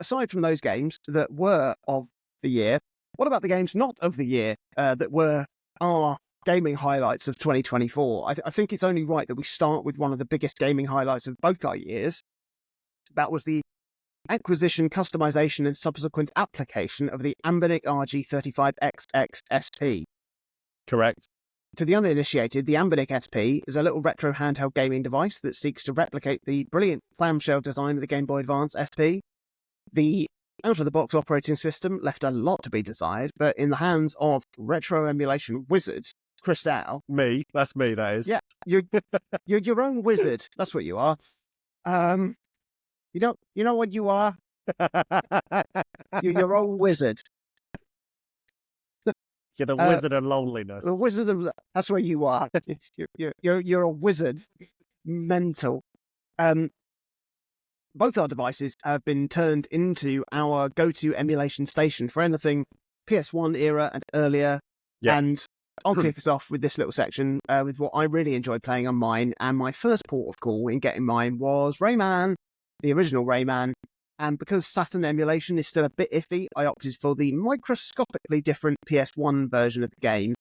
aside from those games that were of the year, what about the games not of the year that were our gaming highlights of 2024? I think it's only right that we start with one of the biggest gaming highlights of both our years. That was the acquisition, customization, and subsequent application of the Anbernic RG35XX SP. Correct. To the uninitiated, the Anbernic SP is a little retro handheld gaming device that seeks to replicate the brilliant clamshell design of the Game Boy Advance SP. The out-of-the-box operating system left a lot to be desired, but in the hands of retro emulation wizard Crystal. Me, that's me, that is. Yeah, you're your own wizard. That's what you are. You know what you are? You're your own wizard. You're the wizard of loneliness. The wizard of that's what you are. You're a wizard. Mental. Both our devices have been turned into our go-to emulation station for anything PS1 era and earlier. Yeah. And I'll kick us off with this little section with what I really enjoyed playing on mine. And my first port of call in getting mine was Rayman, the original Rayman. And because Saturn emulation is still a bit iffy, I opted for the microscopically different PS1 version of the game.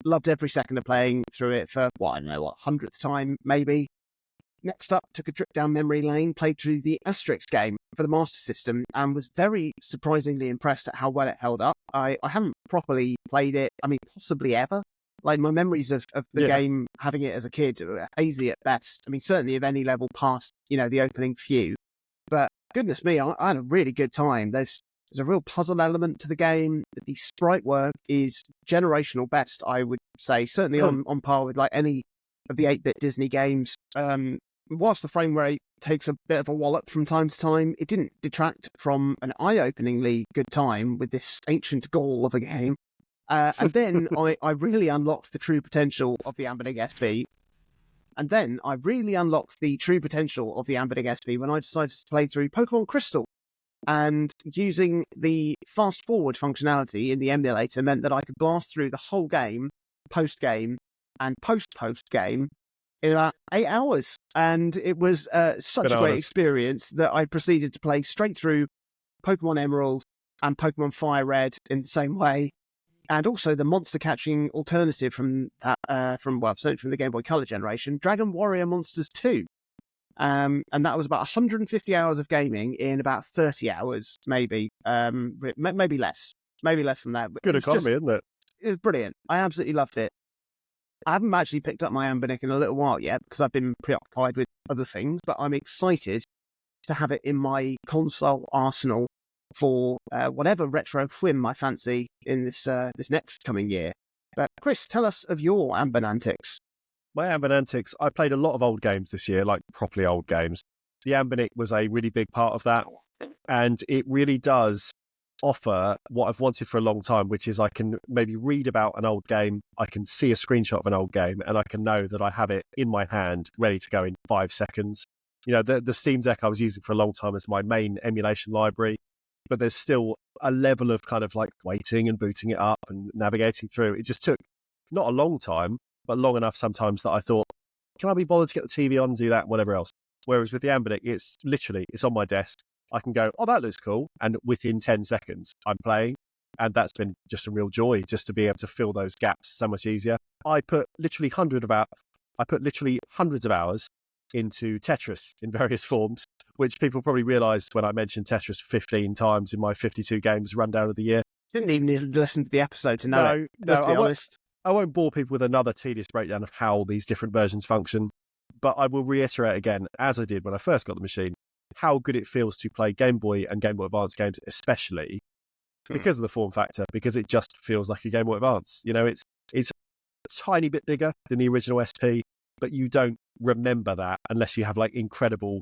Loved every second of playing through it for, 100th time, maybe. Next up, took a trip down memory lane, played through the Asterix game for the Master System, and was very surprisingly impressed at how well it held up. I haven't properly played it, possibly ever. Like, my memories of the game, having it as a kid, are hazy at best. Certainly of any level past, the opening few. But goodness me, I had a really good time. There's a real puzzle element to the game. The sprite work is generational best, I would say. Certainly on par with like any of the 8-bit Disney games. Whilst the frame rate takes a bit of a wallop from time to time, it didn't detract from an eye-openingly good time with this ancient Gaul of a game. And then I really unlocked the true potential of the Anbernic SP. And then I really unlocked the true potential of the Anbernic SP when I decided to play through Pokemon Crystal. And using the fast-forward functionality in the emulator meant that I could blast through the whole game, post-game, and post-post-game in about 8 hours. And it was such a great experience that I proceeded to play straight through Pokemon Emerald and Pokemon Fire Red in the same way. And also the monster catching alternative from the Game Boy Color generation, Dragon Warrior Monsters 2. And that was about 150 hours of gaming in about 30 hours, maybe. Maybe less than that. But good economy, isn't it? It was brilliant. I absolutely loved it. I haven't actually picked up my Anbernic in a little while yet because I've been preoccupied with other things, but I'm excited to have it in my console arsenal for whatever retro whim I fancy in this next coming year. But Chris, tell us of your Anbernantics. My Anbernantics, I played a lot of old games this year, like properly old games. The Anbernic was a really big part of that, and it really does offer what I've wanted for a long time, which is I can maybe read about an old game, I can see a screenshot of an old game, and I can know that I have it in my hand, ready to go in 5 seconds. The Steam Deck I was using for a long time as my main emulation library, but there's still a level of kind of like waiting and booting it up and navigating through. It just took not a long time, but long enough sometimes that I thought, can I be bothered to get the TV on and do that and whatever else? Whereas with the Anbernic, it's on my desk. I can go, oh, that looks cool. And within 10 seconds, I'm playing. And that's been just a real joy, just to be able to fill those gaps so much easier. I put literally hundreds of hours into Tetris in various forms, which people probably realised when I mentioned Tetris 15 times in my 52 games rundown of the year. Didn't even need to listen to the episode to know it. Let's be honest. I won't bore people with another tedious breakdown of how these different versions function, but I will reiterate again, as I did when I first got the machine, how good it feels to play Game Boy and Game Boy Advance games, especially because of the form factor, because it just feels like a Game Boy Advance. It's a tiny bit bigger than the original SP, but you don't remember that unless you have like incredible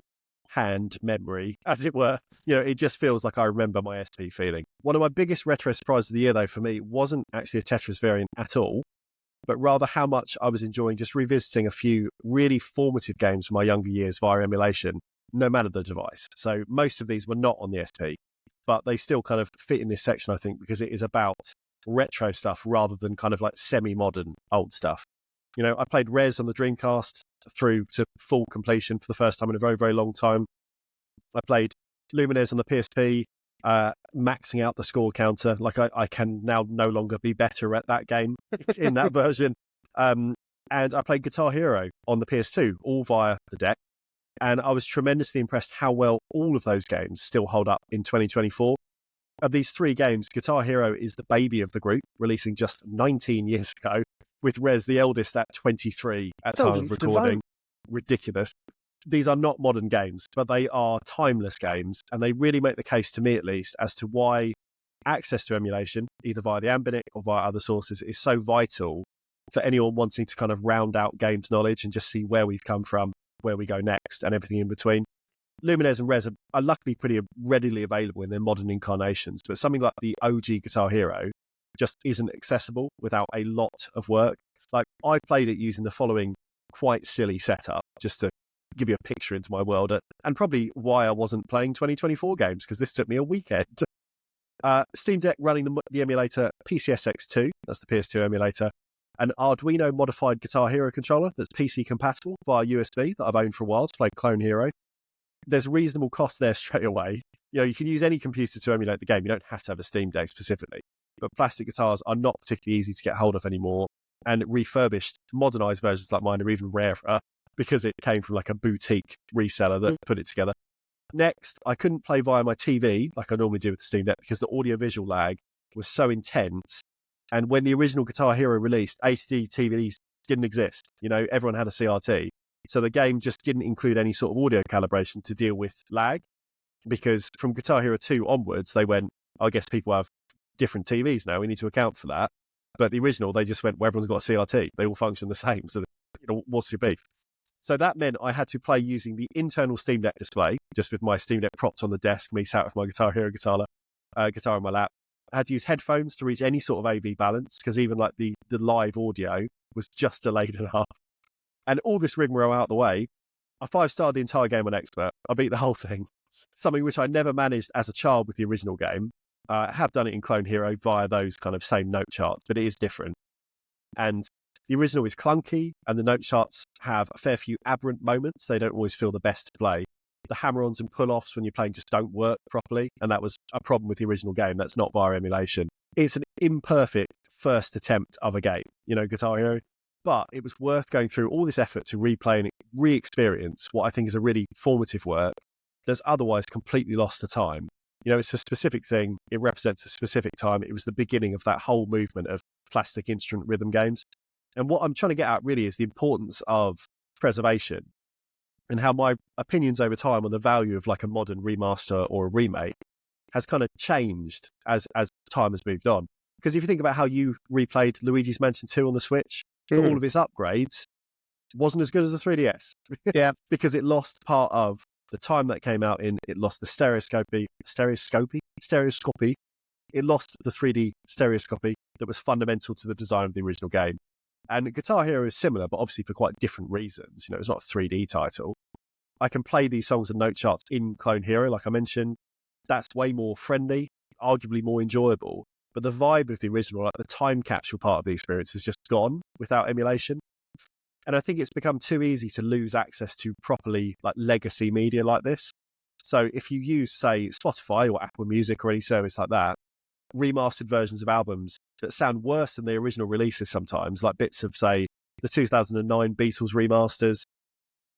hand memory, as it were. It just feels like I remember my SP feeling. One of my biggest retro surprises of the year, though, for me, wasn't actually a Tetris variant at all, but rather how much I was enjoying just revisiting a few really formative games from my younger years via emulation, no matter the device. So most of these were not on the SP, but they still kind of fit in this section, I think, because it is about retro stuff rather than kind of like semi-modern old stuff. I played Rez on the Dreamcast through to full completion for the first time in a very, very long time. I played Lumines on the PSP, maxing out the score counter. Like I can now no longer be better at that game in that version. And I played Guitar Hero on the PS2, all via the deck. And I was tremendously impressed how well all of those games still hold up in 2024. Of these 3 games, Guitar Hero is the baby of the group, releasing just 19 years ago, with Rez, the eldest, at 23 at time of recording. Ridiculous. These are not modern games, but they are timeless games, and they really make the case, to me at least, as to why access to emulation, either via the Anbernic or via other sources, is so vital for anyone wanting to kind of round out games knowledge and just see where we've come from, where we go next, and everything in between. Lumines and Rez are luckily pretty readily available in their modern incarnations, but something like the OG Guitar Hero just isn't accessible without a lot of work. Like, I played it using the following quite silly setup, just to give you a picture into my world, and probably why I wasn't playing 2024 games, because this took me a weekend. Steam Deck running the emulator PCSX2, that's the PS2 emulator, an Arduino modified Guitar Hero controller that's PC compatible via USB that I've owned for a while to play Clone Hero. There's reasonable cost there straight away. You know, you can use any computer to emulate the game. You don't have to have a Steam Deck specifically. But plastic guitars are not particularly easy to get hold of anymore. And refurbished, modernized versions like mine are even rarer because it came from like a boutique reseller that put it together. Next, I couldn't play via my TV like I normally do with the Steam Deck because the audio-visual lag was so intense. And when the original Guitar Hero released, HD TVs didn't exist. You know, everyone had a CRT. So the game just didn't include any sort of audio calibration to deal with lag, because from Guitar Hero 2 onwards, they went, I guess people have different TVs now, we need to account for that. But the original, they just went, well, everyone's got a CRT. They all function the same. So, you know, what's your beef? So that meant I had to play using the internal Steam Deck display, just with my Steam Deck propped on the desk, me sat with my Guitar Hero guitar on my lap. I had to use headphones to reach any sort of AV balance, because even like the live audio was just delayed enough. And all this rigmarole out the way, I 5-starred the entire game on Expert. I beat the whole thing, something which I never managed as a child with the original game. I have done it in Clone Hero via those kind of same note charts, but it is different. And the original is clunky, and the note charts have a fair few aberrant moments. They don't always feel the best to play. The hammer-ons and pull-offs when you're playing just don't work properly, and that was a problem with the original game. That's not via emulation. It's an imperfect first attempt of a game, you know, Guitar Hero. But it was worth going through all this effort to replay and re-experience what I think is a really formative work that's otherwise completely lost to time. You know, it's a specific thing. It represents a specific time. It was the beginning of that whole movement of plastic instrument rhythm games. And what I'm trying to get at really is the importance of preservation and how my opinions over time on the value of like a modern remaster or a remake has kind of changed as time has moved on. Because if you think about how you replayed Luigi's Mansion 2 on the Switch, for all of its upgrades, wasn't as good as the 3DS. Yeah. Because it lost part of the time that came out in, it lost the stereoscopy. It lost the 3D stereoscopy that was fundamental to the design of the original game. And Guitar Hero is similar, but obviously for quite different reasons. You know, it's not a 3D title. I can play these songs and note charts in Clone Hero, like I mentioned. That's way more friendly, arguably more enjoyable. But the vibe of the original, like the time capsule part of the experience, is just gone without emulation. And I think it's become too easy to lose access to properly like legacy media like this. So if you use, say, Spotify or Apple Music or any service like that, remastered versions of albums that sound worse than the original releases sometimes, like bits of, say, the 2009 Beatles remasters,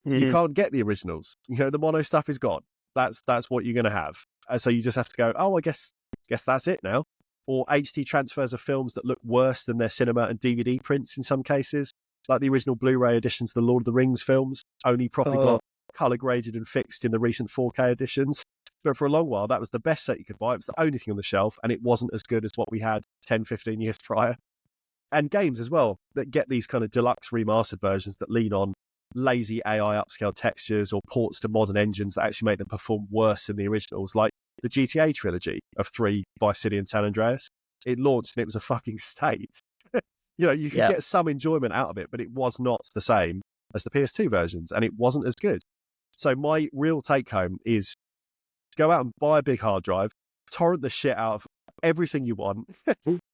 you can't get the originals. You know, the mono stuff is gone. That's what you're going to have. And so you just have to go, oh, I guess that's it now. Or HD transfers of films that look worse than their cinema and DVD prints in some cases, like the original Blu-ray editions of the Lord of the Rings films, only properly got colour graded and fixed in the recent 4K editions. But for a long while, that was the best set you could buy. It was the only thing on the shelf, and it wasn't as good as what we had 10, 15 years prior. And games as well that get these kind of deluxe remastered versions that lean on lazy AI upscale textures or ports to modern engines that actually make them perform worse than the originals, like the GTA trilogy of 3, Vice City and San Andreas. It launched and it was a fucking state. You know, you could get some enjoyment out of it, but it was not the same as the PS2 versions, and it wasn't as good. So my real take home is go out and buy a big hard drive, torrent the shit out of everything you want,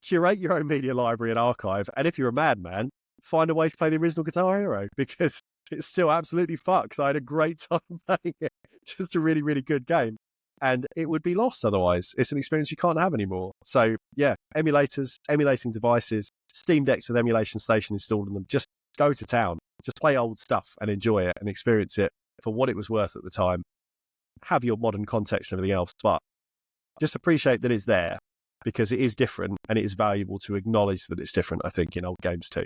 curate your own media library and archive, and if you're a madman, find a way to play the original Guitar Hero, because it still absolutely fucks. I had a great time playing it. Just a really, really good game. and it would be lost otherwise. It's an experience you can't have anymore. So yeah, emulators, emulating devices, Steam Decks with emulation station installed in them, just go to town. Just play old stuff and enjoy it and experience it for what it was worth at the time. Have your modern context and everything else, but just appreciate that it's there, because it is different and it is valuable to acknowledge that it's different, I think, in old games too.